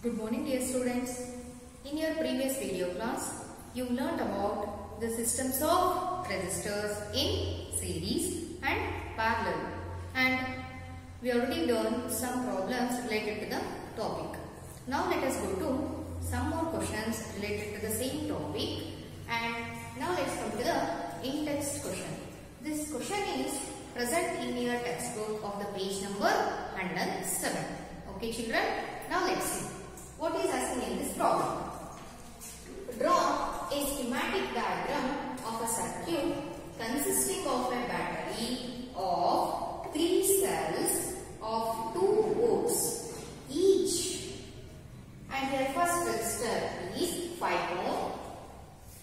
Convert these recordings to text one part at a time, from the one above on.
Good morning dear students. In your previous video class, you learnt about the systems of resistors in series and parallel, and we already done some problems related to the topic. Now let us go to some more questions related to the same topic, and now let's come to the in-text question. This question is present in your textbook of the page number 107. Okay children, now let's see. What is asking in this problem? Draw a schematic diagram of a circuit consisting of a battery of 3 cells of 2 volts each. And here first resistor is 5 ohm,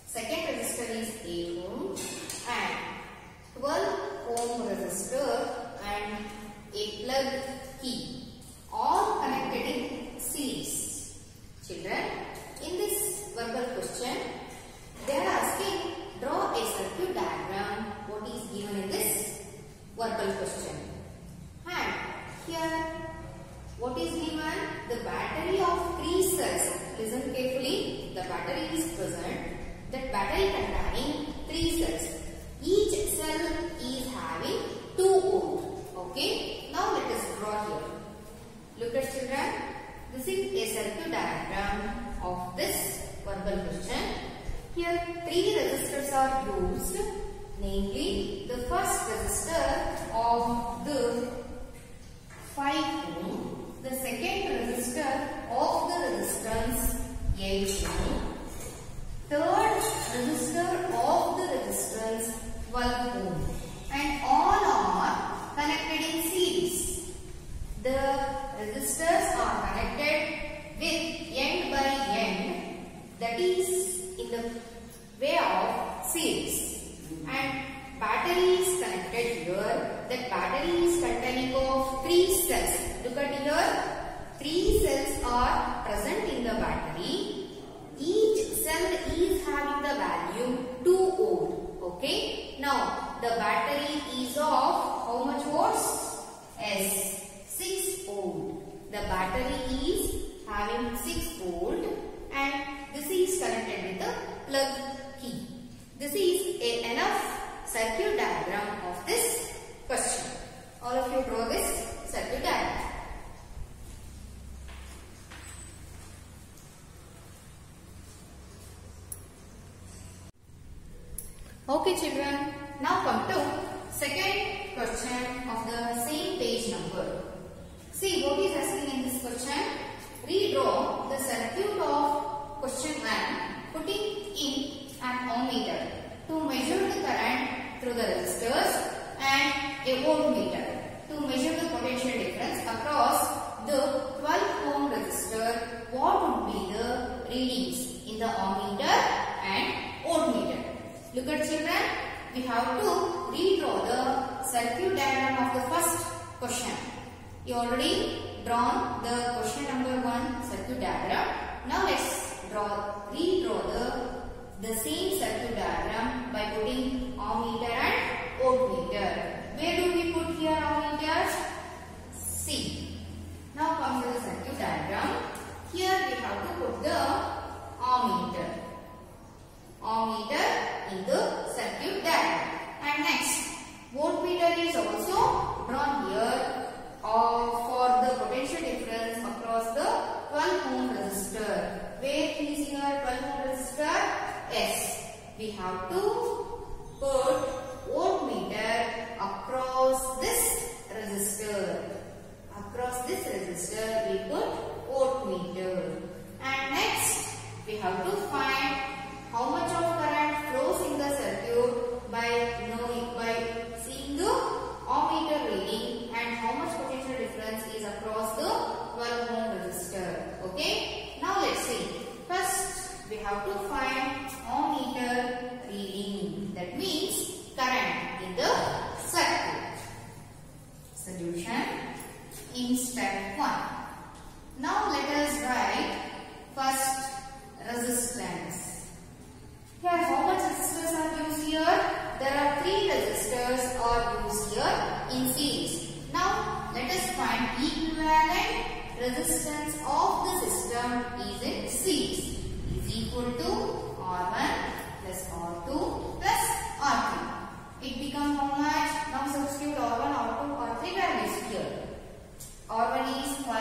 second resistor is 8 ohm, and 12 ohm resistor and a plug key, all connected in series. Children, in this verbal question, they are asking draw a circuit diagram. What is given in this verbal question? And here, what is given? The battery of 3 cells. Listen carefully. The battery is present. That battery containing 3 cells. Each cell is having 2 ohm. Okay. Now let us draw here. Look at children. This is a circuit diagram of this verbal question. Here 3 resistors are used, namely the first resistor of the 5 ohm, the second resistor of the resistance 8 ohm, third resistor of the resistance 12 ohm, and all are connected in series. The resistors are connected with end by end, that is in the way of series, and battery is connected here. That battery is containing of 3 cells. Look at here, 3 cells are present in the battery. Each cell is having the value 2 ohm. Okay. Now the battery is of how much volts? Yes, 6 volt. The battery is having 6 volt, and this is connected with the plug key. This is enough circuit diagram of this question. All of you draw this circuit diagram. Okay children, now come to second question of the same page number. See what is asking in this question. Redraw the circuit of question 1, putting in an ohmmeter to measure the current through the resistors and a voltmeter to measure the potential difference across the 12 ohm resistor. What would be the readings in the ohmmeter and voltmeter? Look at children, we have to redraw the circuit diagram of the first question. You already drawn the question number 1 circuit diagram. Now let's redraw the same circuit diagram by putting ohmmeter and voltmeter. Where do we put here ohmmeter? C. Now come to the circuit diagram. Here we have to put the ohmmeter in the circuit diagram. And next, voltmeter is also drawn here for the potential difference across the 12 ohm resistor. Where is your 12 ohm resistor? Yes, we have to put voltmeter across this resistor. Across this resistor we put voltmeter. And next we have to find how much of current flows in the circuit by seeing the ohmmeter reading and how much potential difference is across the 12 ohm resistor. Okay. Now let's see. First we have to find ohmmeter reading. That means equal to R1 plus R2 plus R3. It becomes how much? Now substitute R1, R2, R3 values here. R1 is 5,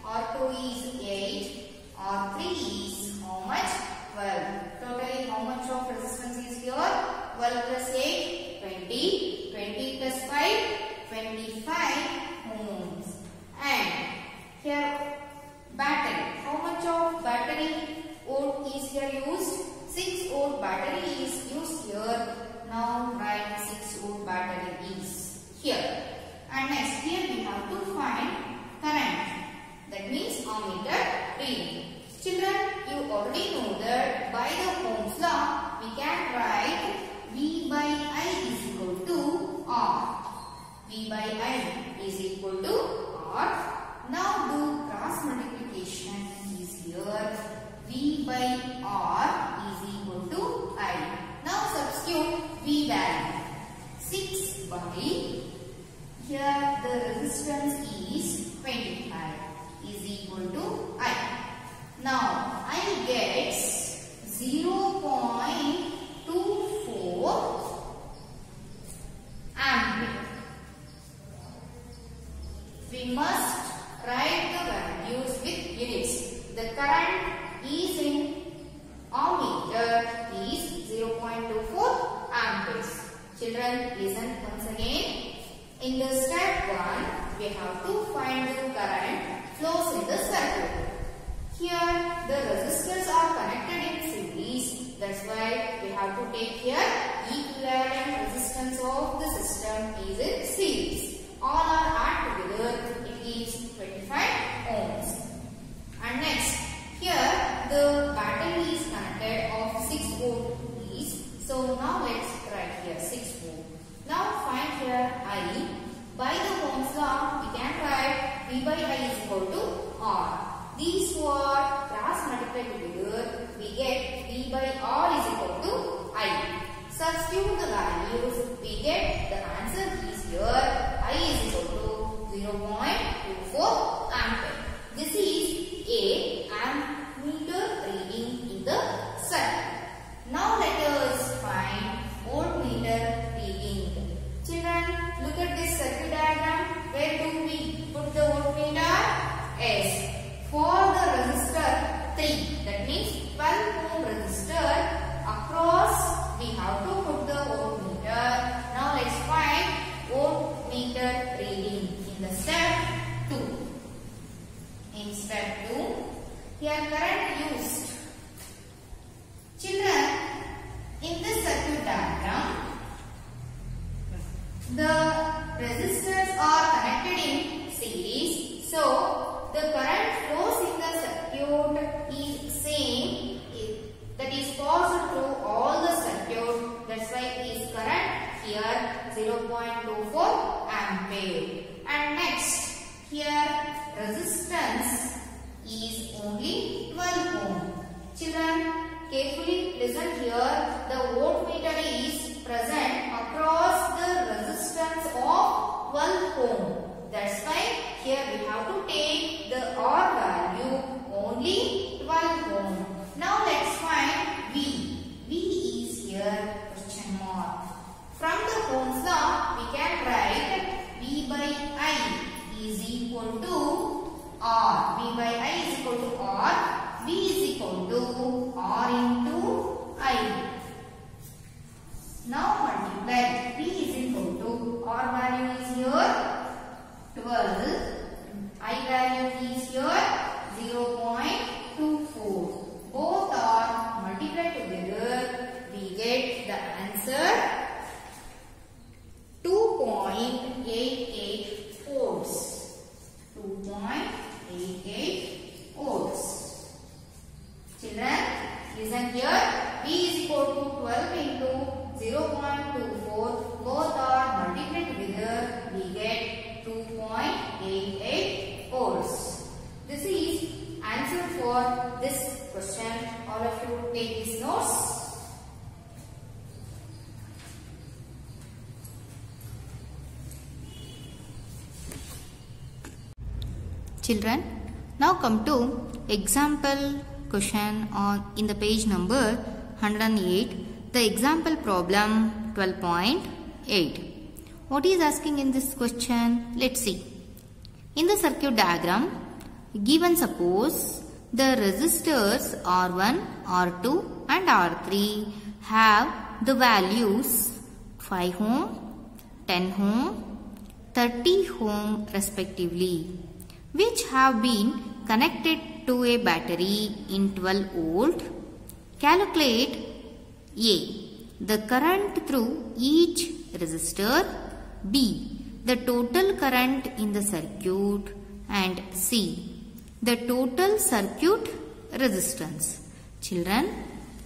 R2 is 8, R3 is how much? 12. Totally how much of resistance is here? 12 plus 8, 20. 20 plus 5, 25 ohms. And here battery. How much of battery volt is here used? 6 volt battery is used here. Now write 6 volt battery is here. And next here we have to find current. That means ammeter reading. Children, you already know that by the Ohm's law we can write V by I is equal to R. V by I is equal to R. Now do cross multiplication is here. V by R is equal to I. Now substitute V value. 6 by, here the resistance is 25 is equal to I. Now I gets 0.24 ampere. We must write the values with units. The current is in ammeter is 0.24 amperes. Children, listen once again. In the step 1, we have to find the current flows in the circuit. Here the resistors are connected in series. That's why we have to take here equivalent resistance of the system is in series. All are add together, it is 25 ohms. And next, here the battery is connected of 6 volt is. So now let's write here 6 volt. Now find here I. By the Ohm's law, we can write V by I is equal to R. These two are cross multiplied together, we get V by R is equal to I. Substitute the values, we get the answer is here. I is equal to 0.24 ampere. This is a ammeter reading in the circuit. Now let us find voltmeter reading. Children, look at this circuit diagram. Where do we put the voltmeter? S. For the resistor 3, that means 12 ohm resistor, across we have to put the voltmeter. Now let's find voltmeter reading in the step 2. In step 2, here current used. Children, in this circuit diagram, the resistors are connected in series. So the current flows in the circuit is same. That is passed through all the circuit. That's why it is current here 0.24 ampere. And next, here resistance is only 12 ohm. Children, carefully listen here. The voltmeter is present across the resistance of 12 ohm. That's why here we have to take the R value only 12 ohm. Now let's find V. V is here question mark. From the Ohm's law, we can write V by I is equal to R. V by I is equal to R. V is equal to R into I. Now multiply. V is equal to R value is here 12. I value is here 0.24. Both are multiplied together. We get the answer 2.88 volts. 2.88 volts. Children, listen here. V is equal to 12 into 0.24. Both are multiplied together. We get 2.88 volts. This is answer for this question. All of you take these notes. Children, now come to example question in the page number 108, the example problem 12.8. What is asking in this question? Let's see. In the circuit diagram, given suppose the resistors R1, R2 and R3 have the values 5 ohm, 10 ohm, 30 ohm respectively, which have been connected to a battery in 12 volt. Calculate A. The current through each resistor, B. The total current in the circuit, and C. The total circuit resistance. Children,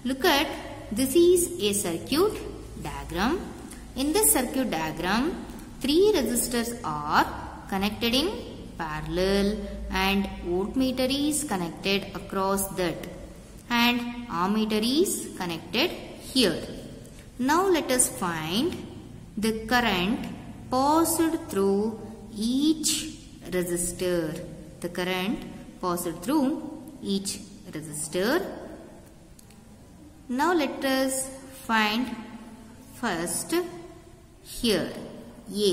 look at this is a circuit diagram. In this circuit diagram, 3 resistors are connected in parallel and voltmeter is connected across that and ammeter is connected here. Now let us find the current passed through each resistor. The current passed through each resistor. Now let us find first here A.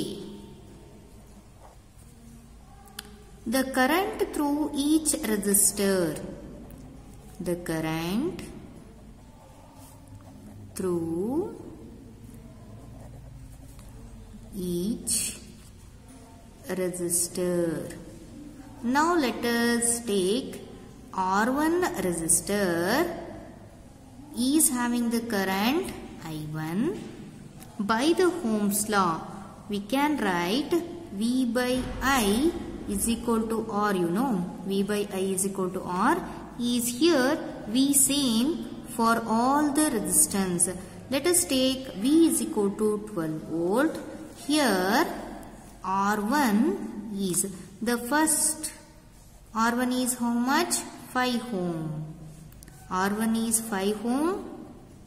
The current through each resistor. The current through each resistor. Now let us take R1 resistor is having the current I1. By the Ohm's law, we can write V by I is equal to R, V by I is equal to R is here V same for all the resistance. Let us take V is equal to 12 volt. Here R1 is the first. R1 is how much? 5 ohm. R1 is 5 ohm.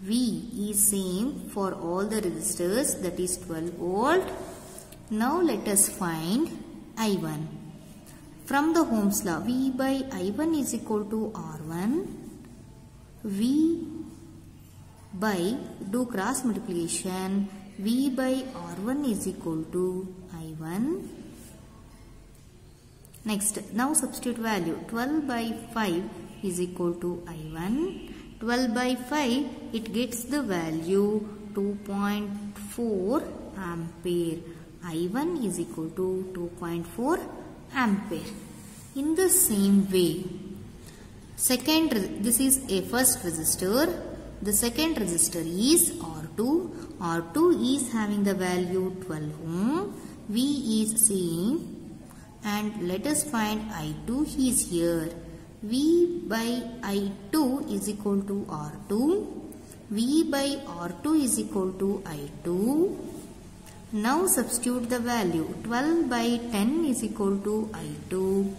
V is same for all the resistors, that is 12 volt. Now let us find I1. From the Ohm's law, V by I1 is equal to R1. V by, do cross multiplication, V by R1 is equal to I1. Next, now substitute value. 12 by 5 is equal to I1. 12 by 5, it gets the value 2.4 ampere. I1 is equal to 2.4 ampere. In the same way, this is a first resistor. The second resistor is R2. R2 is having the value 12 ohm. V is same. And let us find I2 is here. V by I2 is equal to R2. V by R2 is equal to I2. Now substitute the value. 12 by 10 is equal to I2.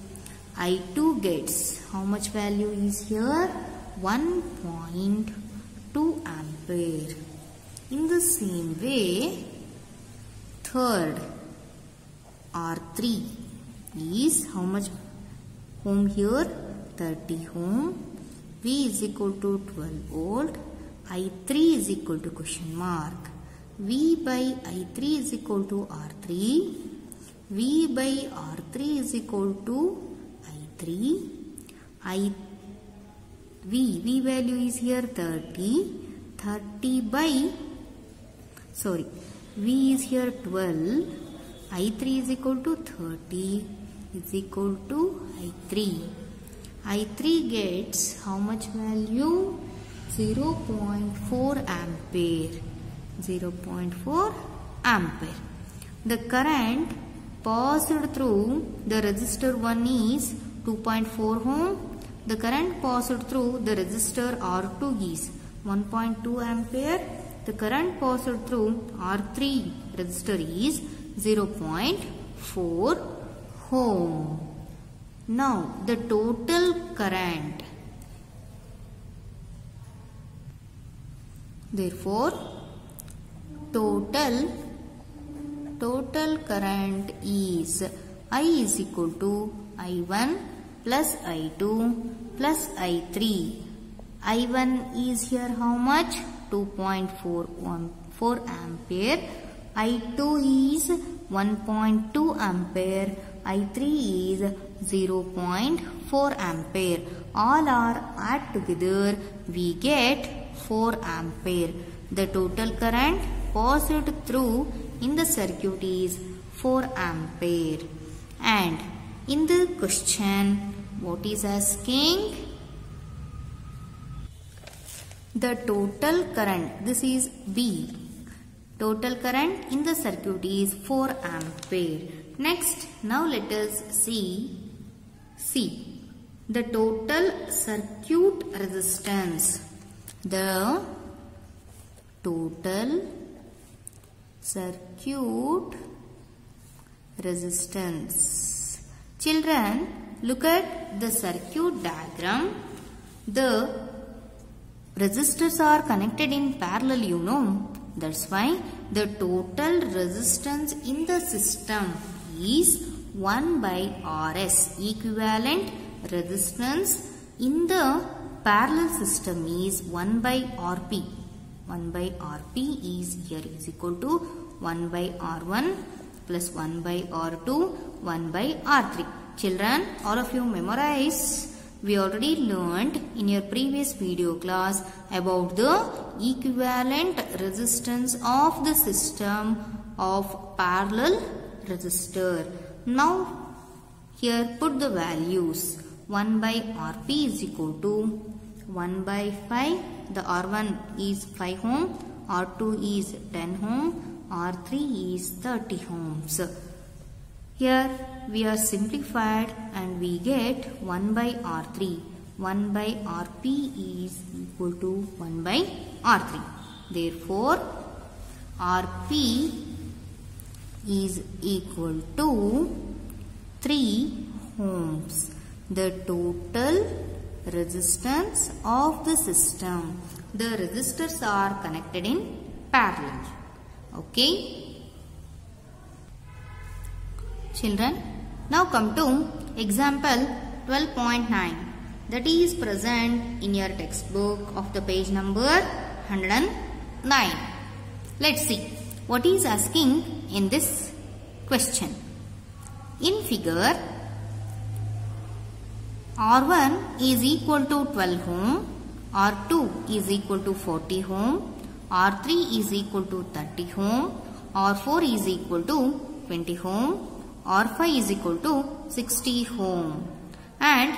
I2 gets, how much value is here? 1.2 ampere. In the same way, third R3 is how much ohm here? 30 ohm. V is equal to 12 volt. I3 is equal to question mark. V by I3 is equal to R3. V by R3 is equal to I3. V value is here 30. 30 by, V is here 12. I3 is equal to 30 is equal to I3. I3 gets how much value? 0.4 ampere. 0.4 ampere. The current passed through the resistor 1 is 2.4 ohm. The current passed through the resistor R2 is 1.2 ampere. The current passed through R3 resistor is 0.4 ohm. Now the total current. Therefore, total current is I is equal to I1 plus I2 plus I3. I1 is here how much? 2.4 ampere. I2 is 1.2 ampere. I3 is 0.4 ampere. All are add together, we get 4 ampere. The total current passed through in the circuit is 4 ampere. And in the question, what is asking? The total current, this is B. Total current in the circuit is 4 ampere. Next, now let us see C. The total circuit resistance. The total circuit resistance. Children, look at the circuit diagram. The resistors are connected in parallel, you know. That's why the total resistance in the system is 1 by Rs. Equivalent resistance in the parallel system is 1 by Rp. 1 by Rp is here is equal to 1 by R1 plus 1 by R2, 1 by R3. Children, all of you memorize. We already learned in your previous video class about the equivalent resistance of the system of parallel resistor. Now, here put the values. 1 by Rp is equal to 1 by 5. The R1 is 5 ohm, R2 is 10 ohm, R3 is 30 ohms. Here we are simplified and we get 1 by R3. 1 by Rp is equal to 1 by R3. Therefore, Rp is equal to 3 ohms. The total resistance of the system. The resistors are connected in parallel. Okay. Children, now come to example 12.9. That is present in your textbook of the page number 109. Let's see what is asking in this question. In figure, R1 is equal to 12 ohm, R2 is equal to 40 ohm, R3 is equal to 30 ohm, R4 is equal to 20 ohm, R5 is equal to 60 ohm, and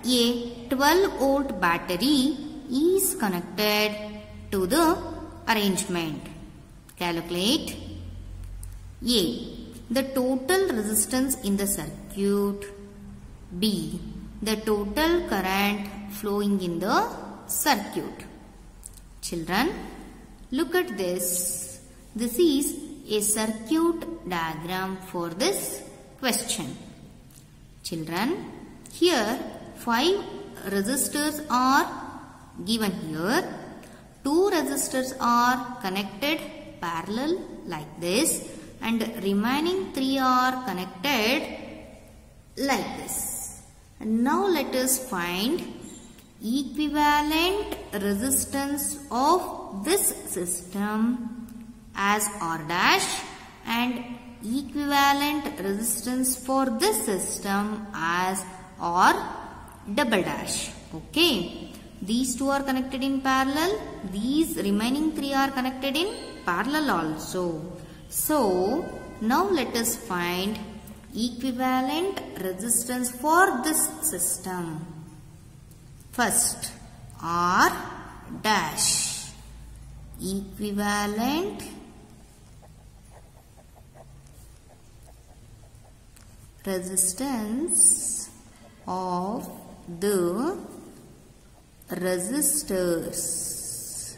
a 12 volt battery is connected to the arrangement. Calculate A. The total resistance in the circuit. B. The total current flowing in the circuit. Children, look at this. This is a circuit diagram for this question. Children, here 5 resistors are given here. 2 resistors are connected parallel like this, and remaining 3 are connected like this. And now let us find equivalent resistance of this system as R dash and equivalent resistance for this system as R double dash. Okay. These two are connected in parallel. These remaining 3 are connected in parallel also. So, now let us find equivalent resistance for this system. First, R dash. Equivalent resistance of the resistors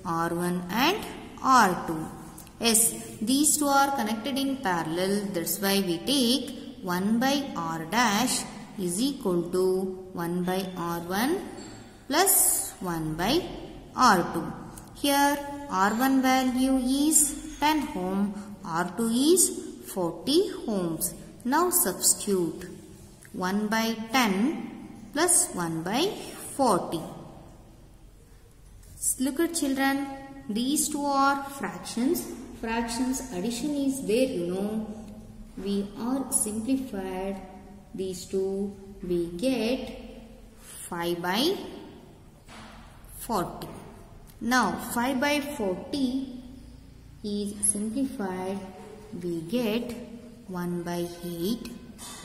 R1 and R2. Yes, these two are connected in parallel. That's why we take 1 by R dash is equal to 1 by R1 plus 1 by R2. Here R1 value is 10 ohm, R2 is 40 ohms. Now substitute 1 by 10 plus 1 by 40. Look at children, these two are fractions. Fractions addition is there, you know. We are simplified these two, we get 5 by 40. Now 5 by 40 is simplified, we get 1 by 8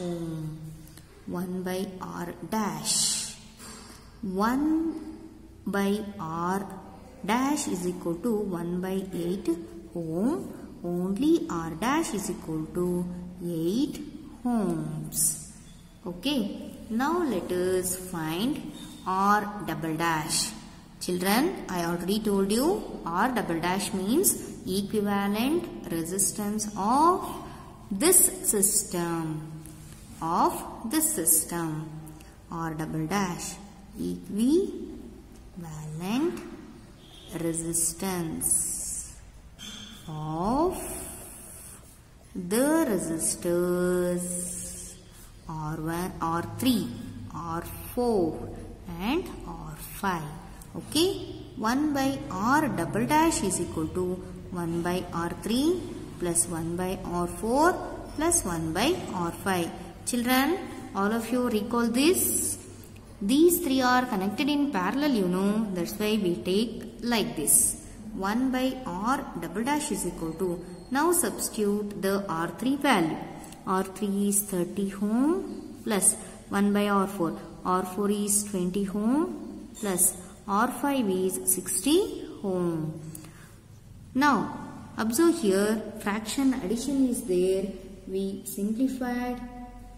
ohm. 1 by r dash. 1 by r dash is equal to 1 by 8 ohm. Only r dash is equal to 8 ohms. Okay. Now let us find r double dash. Children, I already told you r double dash means equivalent resistance of this system. R double dash, equivalent resistance of the resistors R1, R3, R4 and R5. Okay, 1 by R double dash is equal to 1 by R3 plus 1 by R4 plus 1 by R5. Children, all of you recall this. These three are connected in parallel, you know. That's why we take like this. 1 by R double dash is equal to. Now substitute the R3 value. R3 is 30 ohm plus 1 by R4. R4 is 20 ohm plus R5 is 60 ohm. Now observe here, fraction addition is there. We simplified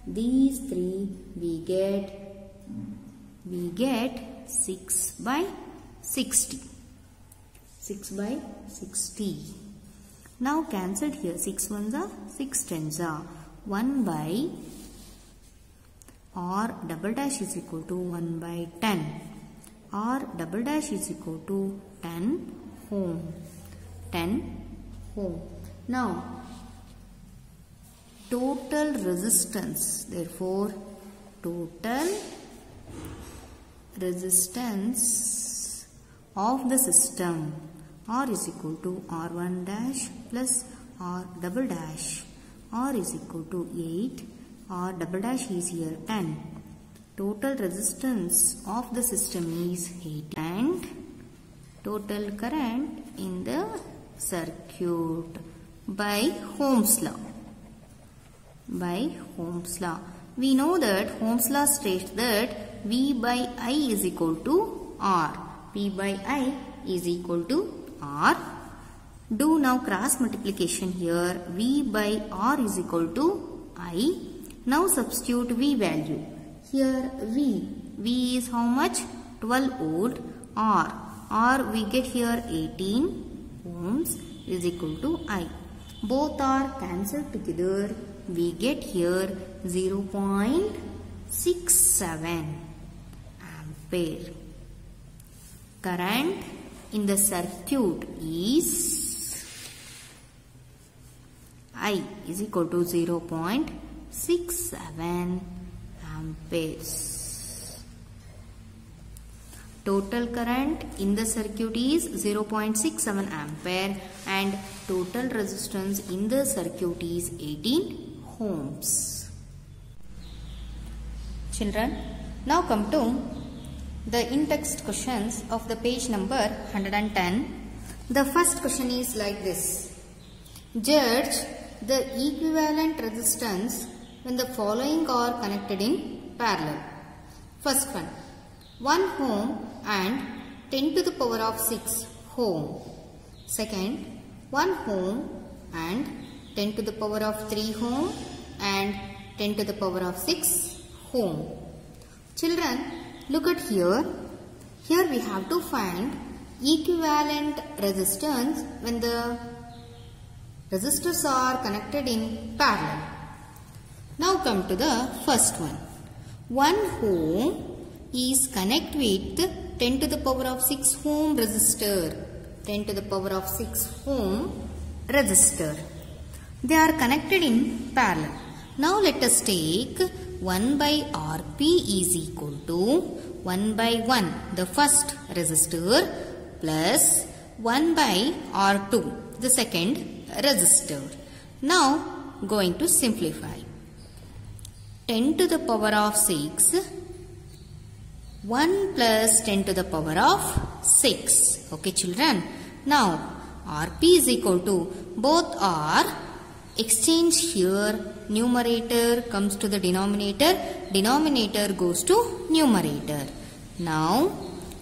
these three, we get 6 by 60. 6 by 60. Now cancelled here. 6 ones are 6 tens are. 1 by R double dash is equal to 1 by 10. R double dash is equal to 10 ohm. 10 ohm. Now total resistance, therefore total resistance of the system R is equal to R1 dash plus R double dash. R is equal to 8. R double dash is here 10. Total resistance of the system is 8 and total current in the circuit by Ohm's law. By Ohm's law. We know that Ohm's law states that V by I is equal to R. V by I is equal to R. Do now cross multiplication here. V by R is equal to I. Now substitute V value. Here V is how much? 12 volt. R we get here 18 ohms is equal to I. Both are cancelled together. We get here 0.67 ampere. Current in the circuit is I is equal to 0.67 amperes. Total current in the circuit is 0.67 ampere and total resistance in the circuit is 18 ohms. Children, now come to the in-text questions of the page number 110. The first question is like this. Judge the equivalent resistance when the following are connected in parallel. First one, 1 ohm and 10 to the power of 6 ohm. Second, 1 ohm and 10 to the power of 3 ohm and 10 to the power of 6 ohm. Children, look at here. Here we have to find equivalent resistance when the resistors are connected in parallel. Now come to the first one. 1 ohm is connect with 10 to the power of 6 ohm resistor. 10 to the power of 6 ohm resistor. They are connected in parallel. Now let us take 1 by Rp is equal to 1 by 1, the first resistor, plus 1 by R2, the second resistor. Now going to simplify. 10 to the power of 6, 1 plus 10 to the power of 6. Okay children. Now Rp is equal to, both are exchange here, numerator comes to the denominator, denominator goes to numerator. Now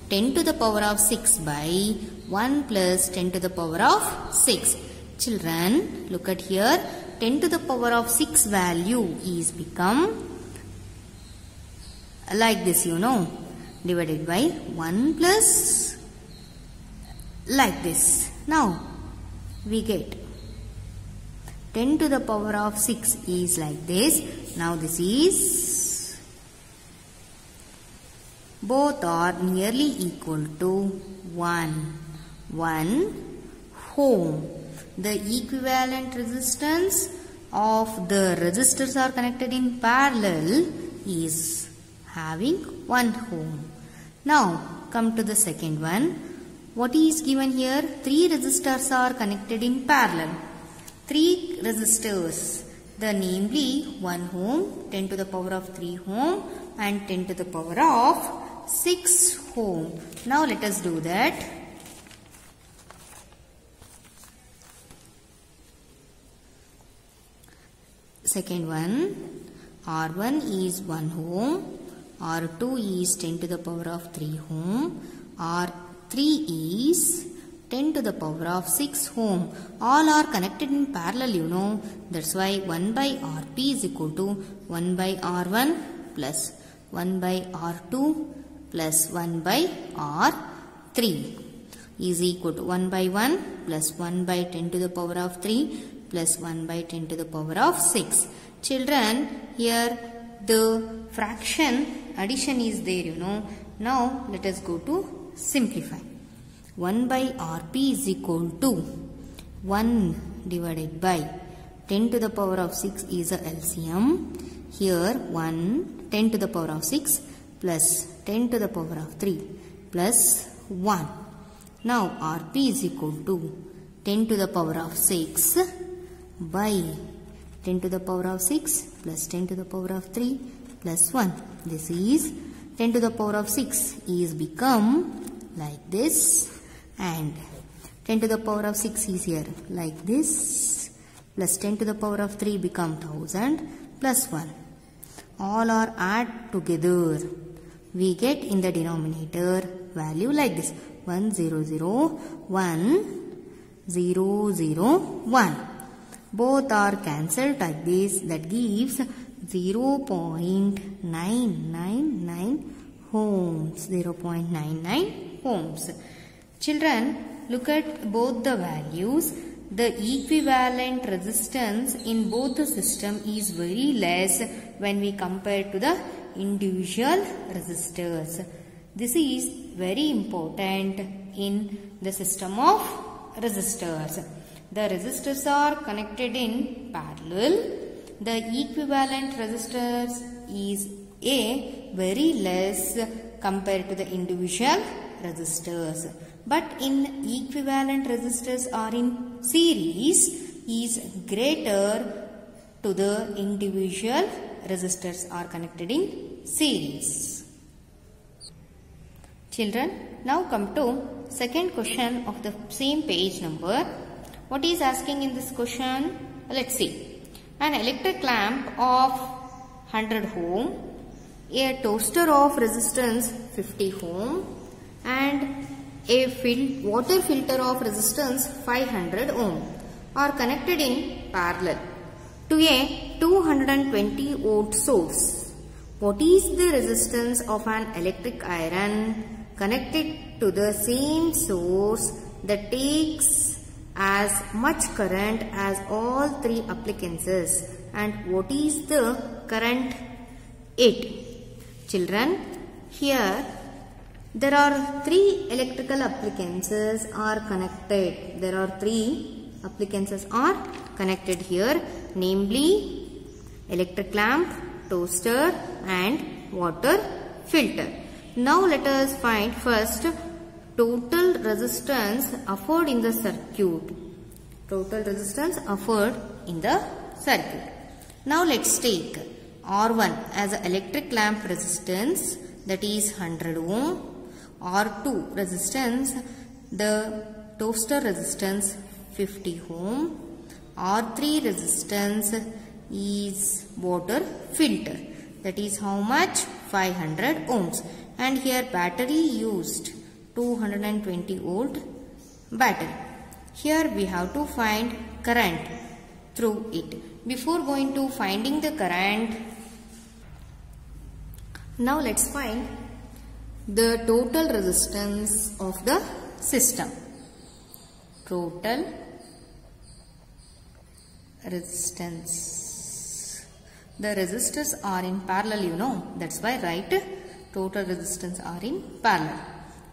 10 to the power of 6 by 1 plus 10 to the power of 6. Children, look at here, 10 to the power of 6 value is become like this, divided by 1 plus like this. Now we get 10 to the power of 6 is like this. Now this is, both are nearly equal to 1 ohm. The equivalent resistance of the resistors are connected in parallel is having 1 ohm. Now come to the second one. What is given here? 3 resistors are connected in parallel. 3 resistors, the namely 1 ohm, 10 to the power of 3 ohm and 10 to the power of 6 ohm. Now let us do that. Second one, R1 is 1 ohm, R2 is 10 to the power of 3 ohm, R3 is 10 to the power of 6 ohm. All are connected in parallel, That's why 1 by Rp is equal to 1 by R1 plus 1 by R2 plus 1 by R3 is equal to 1 by 1 plus 1 by 10 to the power of 3 plus 1 by 10 to the power of 6. Children, here the fraction addition is there, Now let us go to simplify. 1 by Rp is equal to 1 divided by 10 to the power of 6 is a LCM. Here 10 to the power of 6 plus 10 to the power of 3 plus 1. Now Rp is equal to 10 to the power of 6 by 10 to the power of 6 plus 10 to the power of 3 plus 1. This is 10 to the power of 6 is become like this, and 10 to the power of 6 is here like this, plus 10 to the power of 3 become 1000 plus 1. All are add together. We get in the denominator value like this, 1 0 0 1 0 0 1. Both are cancelled like this, that gives 0.999 ohms. 0.99 ohms. Children, look at both the values. The equivalent resistance in both the system is very less when we compare to the individual resistors. This is very important in the system of resistors. The resistors are connected in parallel. The equivalent resistors is very less compared to the individual resistors. But in equivalent resistors are in series is greater to the individual resistors are connected in series. Children, now come to second question of the same page number. What is asking in this question? Let's see. An electric lamp of 100 ohm, a toaster of resistance 50 ohm, and a water filter of resistance 500 ohm are connected in parallel to a 220 volt source. What is the resistance of an electric iron connected to the same source that takes as much current as all three appliances, and what is the current it? Children, here there are three electrical appliances are connected. There are three appliances are connected here, namely electric lamp, toaster and water filter. Now let us find first total resistance offered in the circuit. Total resistance offered in the circuit. Now let's take R1 as an electric lamp resistance, that is 100 ohm. R2 resistance, the toaster resistance 50 ohm. R3 resistance is water filter, that is how much? 500 ohms. And here battery used 220 volt battery. Here we have to find current through it. Before going to finding the current, now let's find the total resistance of the system. Total resistance. The resistors are in parallel, you know. That's why write total resistance are in parallel.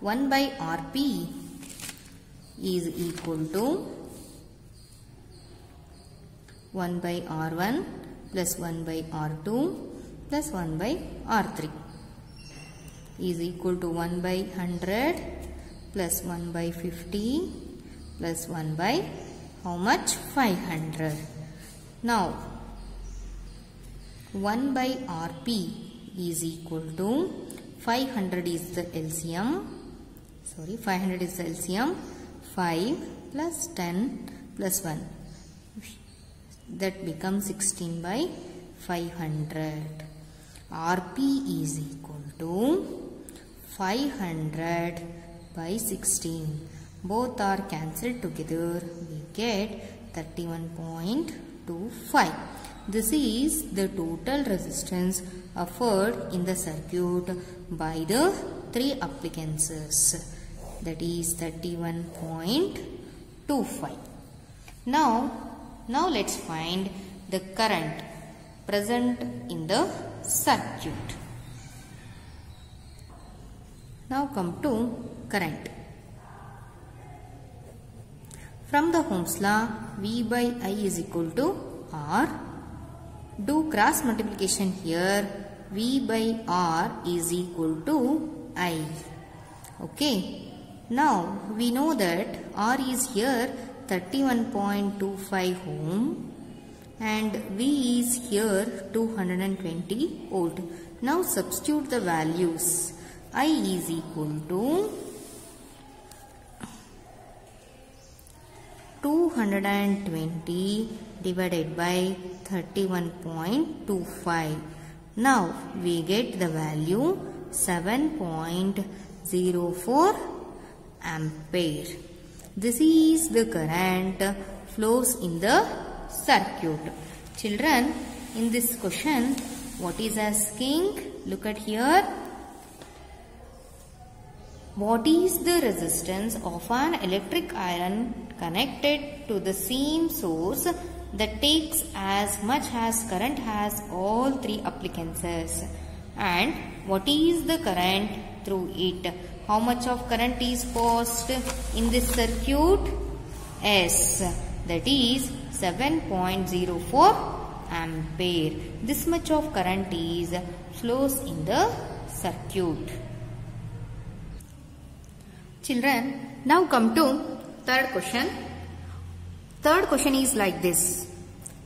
1 by Rp is equal to 1 by R1 plus 1 by R2 plus 1 by R3 is equal to 1 by 100 plus 1 by 50 plus 1 by how much? 500. Now 1 by Rp is equal to 500 is the LCM. Sorry, 500 is the LCM. 5 plus 10 plus 1. That becomes 16 by 500. Rp is equal to 500 by 16. Both are cancelled together. We get 31.25. This is the total resistance offered in the circuit by the three appliances. That is 31.25. Now let's find the current present in the circuit. Now come to current. From the Ohm's law, V by I is equal to R. Do cross multiplication here. V by R is equal to I. Okay. Now we know that R is here 31.25 ohm and V is here 220 volt. Now substitute the values. I is equal to 220 divided by 31.25. Now we get the value 7.04 ampere. This is the current flows in the circuit. Children, in this question, what is asking? Look at here. What is the resistance of an electric iron connected to the same source that takes as much as current as all three appliances? And what is the current through it? How much of current is passed in this circuit? S. That is 7.04 ampere. This much of current is flows in the circuit. Children, now come to third question. Third question is like this.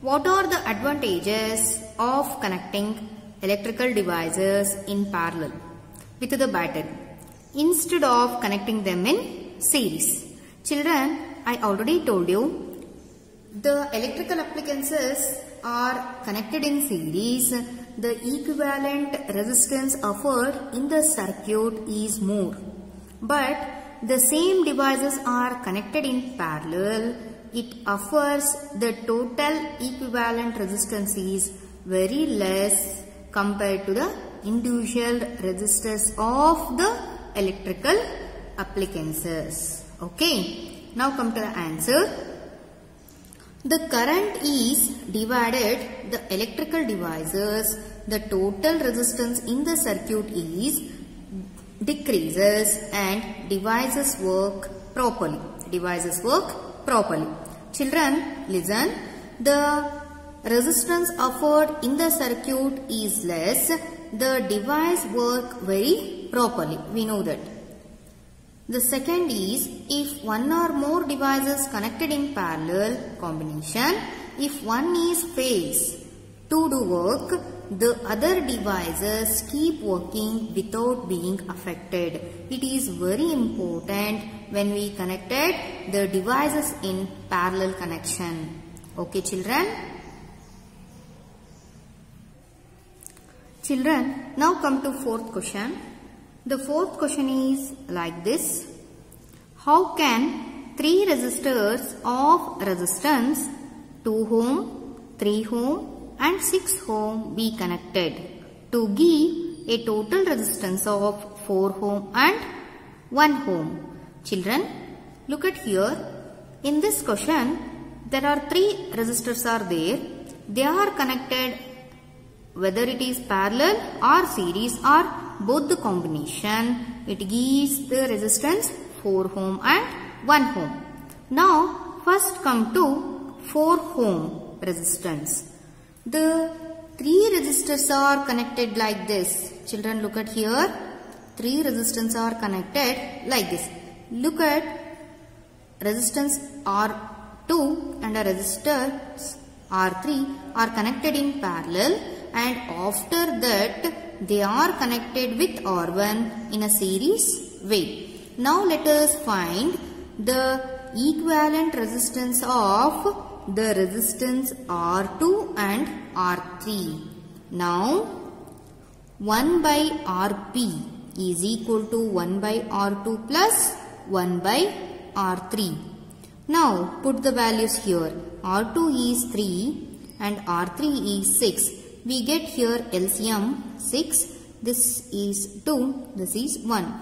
What are the advantages of connecting electrical devices in parallel with the battery instead of connecting them in series? Children, I already told you the electrical appliances are connected in series. The equivalent resistance offered in the circuit is more. But the same devices are connected in parallel. It offers the total equivalent resistance is very less compared to the individual resistors of the electrical appliances. Okay. Now come to the answer. The current is divided the electrical devices. The total resistance in the circuit is decreases and devices work properly. Children, listen. The resistance offered in the circuit is less, the device work very properly. We know that. The second is, if one or more devices connected in parallel combination, if one is fails to do work, the other devices keep working without being affected. It is very important when we connected the devices in parallel connection. Okay, children? Children, now come to fourth question. The fourth question is like this. How can three resistors of resistance 2 ohm, 3 ohm and 6 ohm be connected to give a total resistance of 4 ohm and 1 ohm? Children, look at here. In this question, there are 3 resistors are there. They are connected whether it is parallel or series or both the combination. It gives the resistance 4 ohm and 1 ohm. Now, first come to 4 ohm resistance. The 3 resistors are connected like this. Children, look at here. 3 resistors are connected like this. Look at resistance R2 and a resistor R3 are connected in parallel, and after that they are connected with R1 in a series way. Now let us find the equivalent resistance of the resistance R2 and R3. Now 1 by Rp is equal to 1 by R2 plus 1 by R3. Now put the values here. R2 is 3 and R3 is 6. We get here LCM 6. This is 2. This is 1.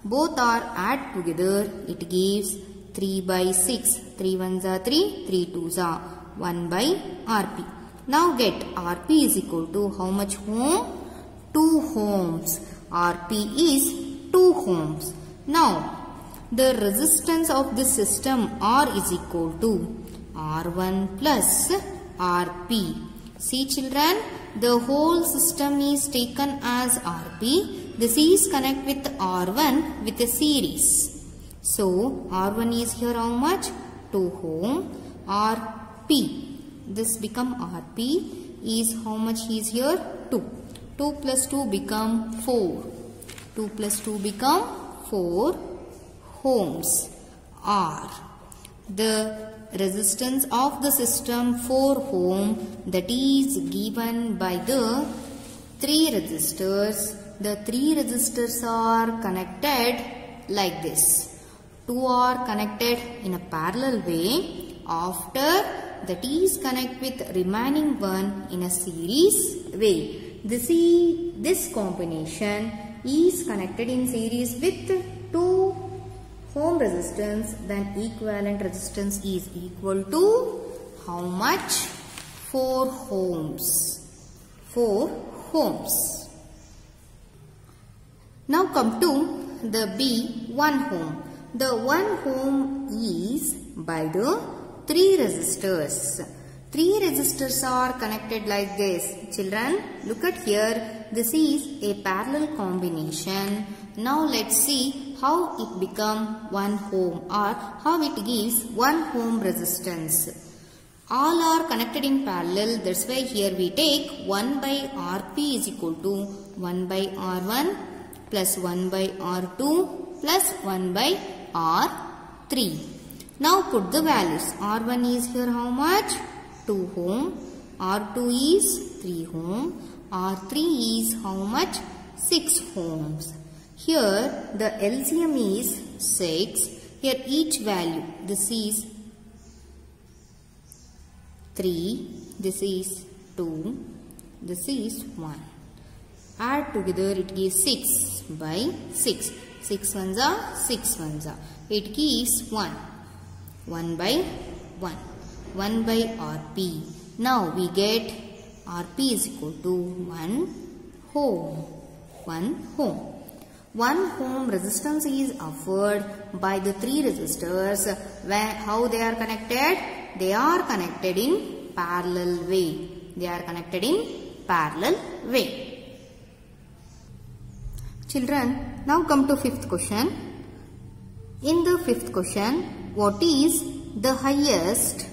Both are add together. It gives 3 by 6. 3 ones are 3. 3 twos are 1 by Rp. Now get Rp is equal to how much ohm? 2 ohms. Rp is 2 ohms. Now the resistance of this system R is equal to R1 plus Rp. See children, the whole system is taken as Rp. This is connect with R1 with a series. So R1 is here how much? 2 ohm. Rp. This become Rp is how much is here? 2. 2 plus 2 become 4. 2 plus 2 become 4 ohms. R. The resistance of the system 4 ohm, that is given by the 3 resistors. The 3 resistors are connected like this. 2 are connected in a parallel way. After that is connect with remaining one in a series way. This combination is connected in series with 2 ohm resistance, then equivalent resistance is equal to how much? 4 ohms. 4 ohms. Now come to the B 1 ohm. The 1 ohm is by the 3 resistors. 3 resistors are connected like this. Children, look at here. This is a parallel combination. Now let's see how it become 1 ohm or how it gives 1 ohm resistance. All are connected in parallel. That's why here we take 1 by Rp is equal to 1 by R1 plus 1 by R2 plus 1 by R3. Now put the values. R1 is here how much? 2 ohm. R2 is 3 ohm. R3 is how much? 6 ohms. Here the LCM is 6. Here each value. This is 3. This is 2. This is 1. Add together it gives 6 by 6. 6 ones are 6 ones are. It gives 1. 1 by 1. 1 by Rp. Now we get Rp is equal to 1 ohm. 1 ohm. 1 ohm resistance is offered by the 3 resistors. How they are connected? They are connected in parallel way. They are connected in parallel way. Children, now come to fifth question. In the fifth question, what is the highest,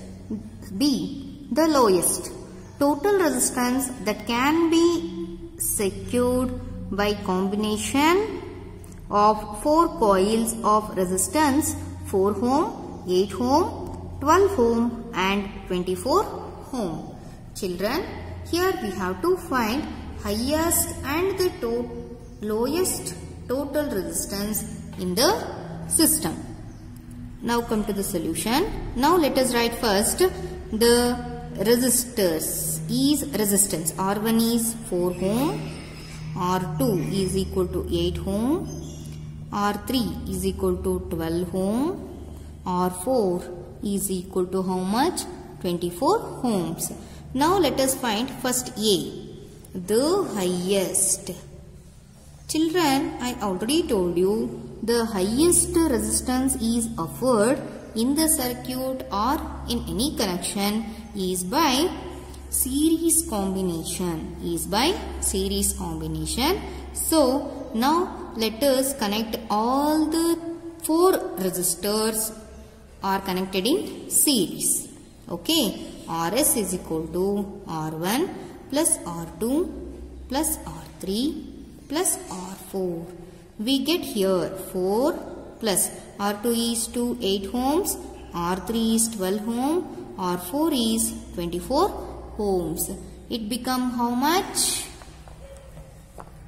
B, the lowest total resistance that can be secured by combination of 4 coils of resistance 4 ohm, 8 ohm, 12 ohm and 24 ohm. Children, here we have to find highest and the lowest total resistance in the system. Now come to the solution. Now let us write first the resistors. Is resistance R1 is 4 ohm, R2 is equal to 8 ohm, R3 is equal to 12 ohm, R4 is equal to how much? 24 ohms. Now let us find first A, the highest. Children, I already told you the highest resistance is offered in the circuit or in any connection is by series combination. So now let us connect all the 4 resistors are connected in series. Okay, Rs is equal to R1 plus R2 plus R3 plus R4. We get here 4 plus R2 is 8 ohms, R3 is 12 ohm, R4 is 24 ohms. It become how much?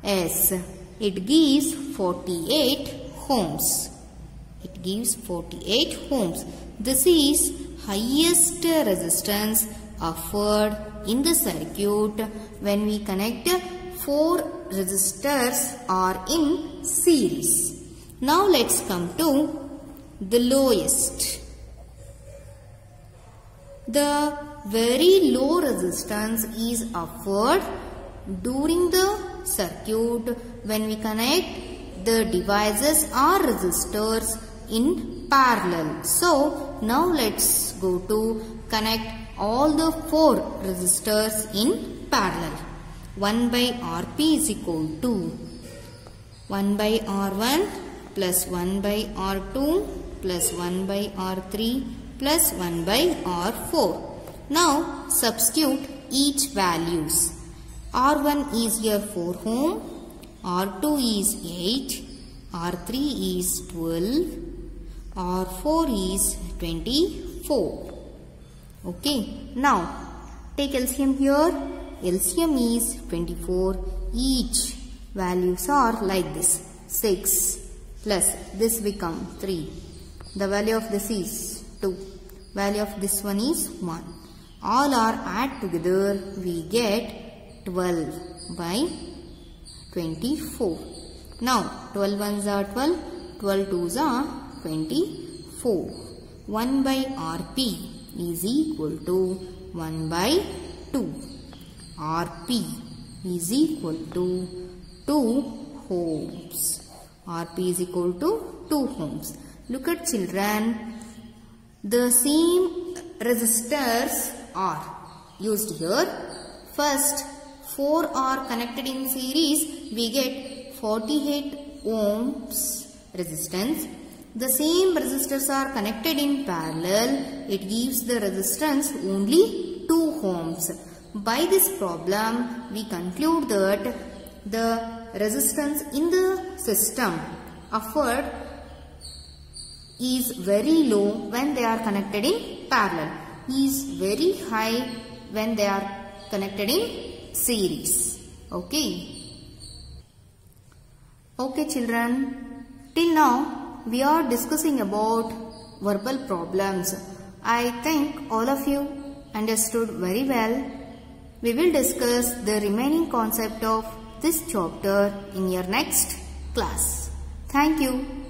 Yes, it gives 48 ohms. It gives 48 ohms. This is highest resistance offered in the circuit when we connect 4 resistors are in series. Now let's come to the lowest. The very low resistance is offered during the circuit when we connect the devices or resistors in parallel. So now let's go to connect all the 4 resistors in parallel. 1 by Rp is equal to 1 by R1 plus 1 by R2 plus 1 by R3 plus 1 by R4. Now substitute each values. R1 is here 4 ohm, R2 is 8, R3 is 12, R4 is 24. Okay, now take LCM here. LCM is 24. Each values are like this. 6 plus this become 3. The value of this is 2. Value of this one is 1. All are add together, we get 12 by 24. Now 12 ones are 12, 12 twos are 24. 1 by Rp is equal to 1 by 2. Rp is equal to 2 ohms. Rp is equal to 2 ohms. Look at children, the same resistors are used here. First 4 are connected in series, we get 48 ohms resistance. The same resistors are connected in parallel, it gives the resistance only 2 ohms. By this problem, we conclude that the resistance in the system offered is very low when they are connected in parallel, is very high when they are connected in series. Okay. Okay children, till now we are discussing about verbal problems. I think all of you understood very well. We will discuss the remaining concept of this chapter in your next class. Thank you.